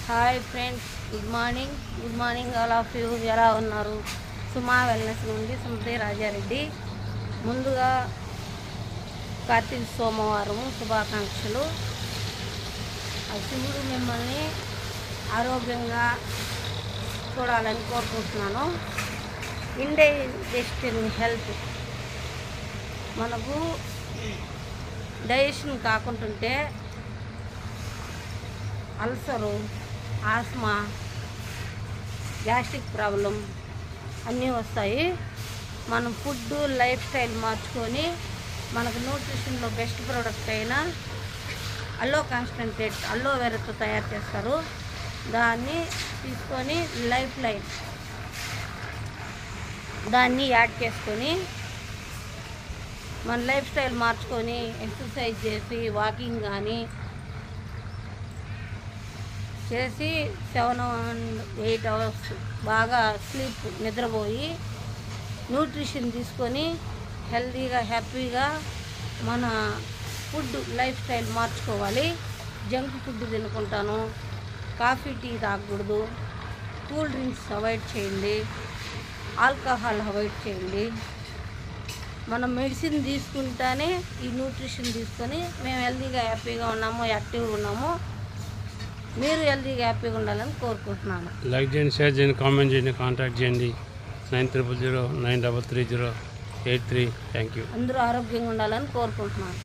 Hi friends, good morning all of you. ఎలా ఉన్నారు? సుమా wellness నుండి సుమతి రాజారెడ్డి. ముందుగా కార్తీక సోమవారం శుభాకాంక్షలు. ఆ శివుడు మిమ్మల్ని ఆరోగ్యంగా చూడాలని కోరుకుంటున్నాను. ఇండైజెషన్ హెల్త్ మనకు డైజెషన్ కాకుంటుంటే అల్సరు, ఆస్మా, గ్యాస్ట్రిక్ ప్రాబ్లం అన్నీ వస్తాయి. మనం ఫుడ్ లైఫ్ స్టైల్ మార్చుకొని మనకు న్యూట్రిషన్లో బెస్ట్ ప్రోడక్ట్ అయిన అల్లో కాన్సన్ట్రేట్ అల్లోవెరాతో తయారు చేస్తారు. దాన్ని తీసుకొని లైఫ్ లైన్ దాన్ని యాడ్ చేసుకొని మన లైఫ్ స్టైల్ మార్చుకొని ఎక్సర్సైజ్ చేసి వాకింగ్ కానీ చేసి 7 and 8 hours బాగా స్లీప్ నిద్రపోయి న్యూట్రిషన్ తీసుకొని హెల్తీగా హ్యాపీగా మన ఫుడ్ లైఫ్ స్టైల్ మార్చుకోవాలి. జంక్ ఫుడ్ తినుకుంటాను, కాఫీ టీ తాగకూడదు, కూల్ డ్రింక్స్ అవాయిడ్ చేయండి, ఆల్కహాల్ అవాయిడ్ చేయండి. మనం మెడిసిన్ తీసుకుంటానే ఈ న్యూట్రిషన్ తీసుకొని మేము హెల్తీగా హ్యాపీగా ఉన్నాము, యాక్టివ్గా ఉన్నాము. మీరు హెల్తీగా హ్యాపీగా ఉండాలని కోరుకుంటున్నాను. లైక్ చేయండి, షేర్ చేయండి, కామెంట్ చేయండి, కాంటాక్ట్ చేయండి 9000 933083. Thank you. అందరూ ఆరోగ్యంగా ఉండాలని కోరుకుంటున్నాను.